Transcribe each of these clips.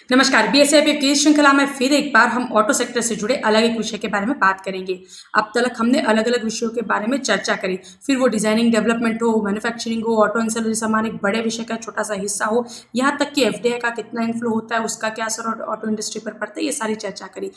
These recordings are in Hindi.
नमस्कार। बीएसआईपीएफ की इस श्रृंखला में फिर एक बार हम ऑटो सेक्टर से जुड़े अलग एक विषय के बारे में बात करेंगे। अब तक हमने अलग अलग विषयों के बारे में चर्चा करी, फिर वो डिजाइनिंग, डेवलपमेंट हो, मैन्युफैक्चरिंग हो, ऑटो एंसिलरी सामान एक बड़े विषय का छोटा सा हिस्सा हो, यहाँ तक कि एफडीआई का कितना इन्फ्लो होता है, उसका क्या असर ऑटो इंडस्ट्री पर पड़ता है, ये सारी चर्चा करी।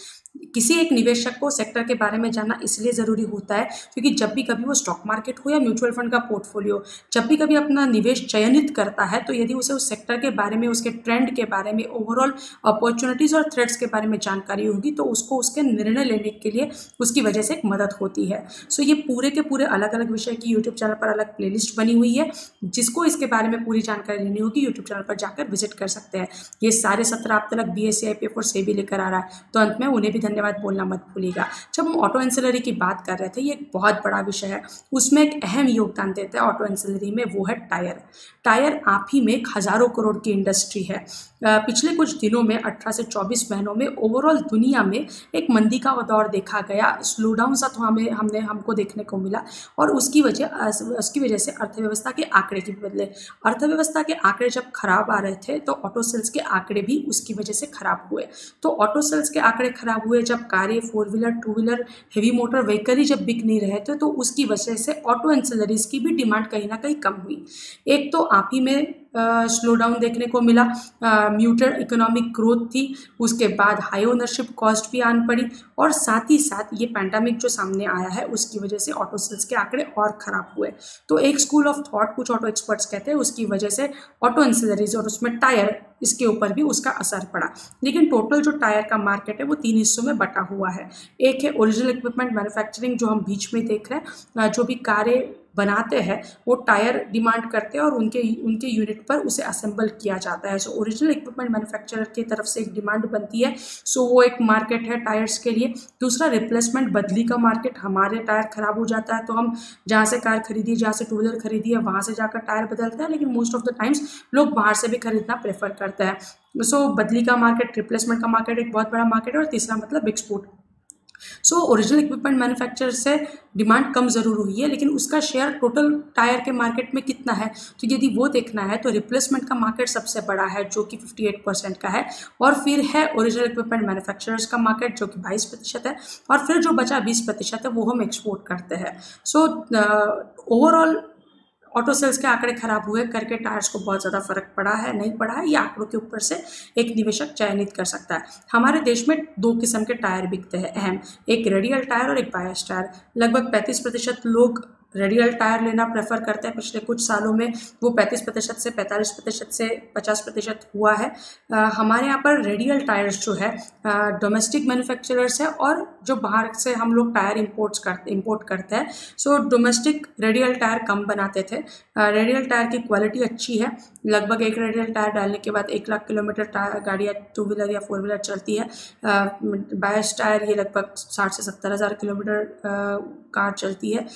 किसी एक निवेशक को सेक्टर के बारे में जानना इसलिए ज़रूरी होता है क्योंकि जब भी कभी वो स्टॉक मार्केट हो या म्यूचुअल फंड का पोर्टफोलियो जब भी कभी अपना निवेश चयनित करता है, तो यदि उसे उस सेक्टर के बारे में, उसके ट्रेंड के बारे में, ओवरऑल अपॉर्चुनिटीज़ और थ्रेट्स के बारे में जानकारी होगी, तो उसको उसके निर्णय लेने के लिए उसकी वजह से एक मदद होती है। सो ये पूरे के पूरे अलग अलग विषय की यूट्यूब चैनल पर अलग प्लेलिस्ट बनी हुई है। जिसको इसके बारे में पूरी जानकारी लेनी होगी, यूट्यूब चैनल पर जाकर विजिट कर सकते हैं। ये सारे सत्र आप तक बीएसआईपीएफ और सेबी लेकर आ रहा है, तो अंत में उन्हें भी धन्यवाद बोलना मत भूलिएगा। जब हम ऑटो एंसिलरी की बात कर रहे थे, ये एक बहुत बड़ा विषय है, उसमें एक अहम योगदान देता है ऑटो एंसिलरी में, वो है टायर। टायर आप ही में एक हज़ारों करोड़ की इंडस्ट्री है। पिछले कुछ दिनों में 18 से 24 महीनों में ओवरऑल दुनिया में एक मंदी का दौर देखा गया, स्लो डाउन सा तो हमको देखने को मिला, और उसकी वजह से अर्थव्यवस्था के आंकड़े भी बदले। अर्थव्यवस्था के आंकड़े जब खराब आ रहे थे, तो ऑटो सेल्स के आंकड़े भी उसकी वजह से खराब हुए। तो ऑटो सेल्स के आंकड़े खराब हुए जब कारें, 4 wheeler, 2 wheeler, heavy motor vehicle ही जब बिक नहीं रहे थे, तो उसकी वजह से ऑटो एंसिलरीज की भी डिमांड कहीं ना कहीं कम हुई। एक तो आप ही में स्लो डाउन देखने को मिला, म्यूटेड इकोनॉमिक ग्रोथ थी, उसके बाद हाई ओनरशिप कॉस्ट भी आन पड़ी, और साथ ही साथ ये पैंडेमिक जो सामने आया है, उसकी वजह से ऑटो सेल्स के आंकड़े और ख़राब हुए। तो एक स्कूल ऑफ थॉट कुछ ऑटो एक्सपर्ट्स कहते हैं उसकी वजह से ऑटो एंसिलरीज और उसमें टायर, इसके ऊपर भी उसका असर पड़ा। लेकिन टोटल जो टायर का मार्केट है वो 3 हिस्सों में बटा हुआ है। एक है ओरिजिनल इक्विपमेंट मैन्युफैक्चरिंग, जो हम बीच में देख रहे हैं, जो भी कारें बनाते हैं वो टायर डिमांड करते हैं और उनके यूनिट पर उसे असेंबल किया जाता है। सो ओरिजिनल इक्विपमेंट मैन्युफैक्चरर की तरफ से एक डिमांड बनती है। सो वो एक मार्केट है टायर्स के लिए। दूसरा रिप्लेसमेंट, बदली का मार्केट। हमारे टायर खराब हो जाता है तो हम जहाँ से कार खरीदी, जहाँ से 2 व्हीलर खरीदी है, वहाँ से जाकर टायर बदलते हैं, लेकिन मोस्ट ऑफ द टाइम्स लोग बाहर से भी खरीदना प्रेफर करते हैं। सो बदली का मार्केट, रिप्लेसमेंट का मार्केट एक बहुत बड़ा मार्केट है। और तीसरा मतलब export. So original equipment manufacturer से डिमांड कम ज़रूर हुई है, लेकिन उसका शेयर टोटल टायर के मार्केट में कितना है, तो यदि वो देखना है तो रिप्लेसमेंट का मार्केट सबसे बड़ा है, जो कि 58% का है, और फिर है ओरिजिनल इक्विपमेंट मैन्युफैक्चरर्स का मार्केट, जो कि 22% है, और फिर जो बचा 20% है वो हम एक्सपोर्ट करते हैं। सो ओवरऑल ऑटो सेल्स के आंकड़े खराब हुए करके टायर्स को बहुत ज़्यादा फर्क पड़ा है, नहीं पड़ा है, ये आंकड़ों के ऊपर से एक निवेशक चयनित कर सकता है। हमारे देश में 2 किस्म के टायर बिकते हैं अहम, एक रेडियल टायर और एक बायस टायर। लगभग 35% लोग रेडियल टायर लेना प्रेफर करते हैं। पिछले कुछ सालों में वो 35% से 45% से 50% हुआ है। हमारे यहाँ पर रेडियल टायर्स जो है डोमेस्टिक मैन्युफैक्चरर्स है, और जो बाहर से हम लोग टायर इंपोर्ट करते हैं। सो डोमेस्टिक रेडियल टायर कम बनाते थे। रेडियल टायर की क्वालिटी अच्छी है। लगभग एक रेडियल टायर डालने के बाद 1 लाख किलोमीटर गाड़ियाँ 2 व्हीलर या 4 व्हीलर चलती है। बायस टायर ये लगभग 60 से 70 हज़ार किलोमीटर कार चलती है।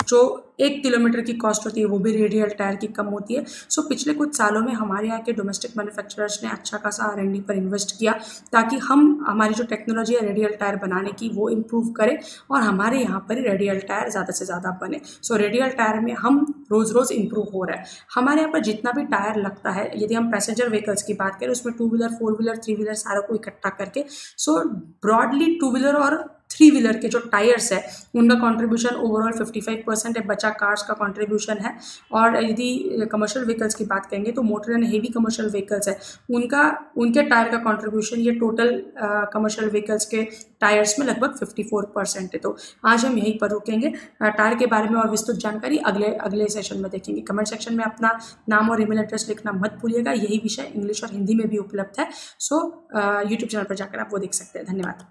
जो 1 किलोमीटर की कॉस्ट होती है वो भी रेडियल टायर की कम होती है। सो पिछले कुछ सालों में हमारे यहाँ के डोमेस्टिक मैन्युफैक्चरर्स ने अच्छा खासा R&D पर इन्वेस्ट किया, ताकि हमारी जो टेक्नोलॉजी है रेडियल टायर बनाने की वो इम्प्रूव करें, और हमारे यहाँ पर रेडियल टायर ज़्यादा से ज़्यादा बने। सो रेडियल टायर में हम रोज़ इम्प्रूव हो रहा है। हमारे यहाँ पर जितना भी टायर लगता है, यदि हम पैसेंजर व्हीकल्स की बात करें, उसमें 2 व्हीलर, 4 व्हीलर, 3 व्हीलर सारों को इकट्ठा करके, सो ब्रॉडली 2 व्हीलर और 3 व्हीलर के जो टायर्स है उनका कंट्रीब्यूशन ओवरऑल 55% है, बचा कार्स का कंट्रीब्यूशन है। और यदि कमर्शियल व्हीकल्स की बात करेंगे तो motor and heavy commercial vehicles है, उनके टायर का कंट्रीब्यूशन ये टोटल कमर्शियल व्हीकल्स के टायर्स में लगभग 54% है। तो आज हम यहीं पर रुकेंगे। टायर के बारे में और विस्तृत जानकारी अगले सेशन में देखेंगे। कमेंट सेक्शन में अपना नाम और ईमेल एड्रेस लिखना मत भूलिएगा। यही विषय इंग्लिश और हिंदी में भी उपलब्ध है। सो यूट्यूब चैनल पर जाकर आप वो देख सकते हैं। धन्यवाद।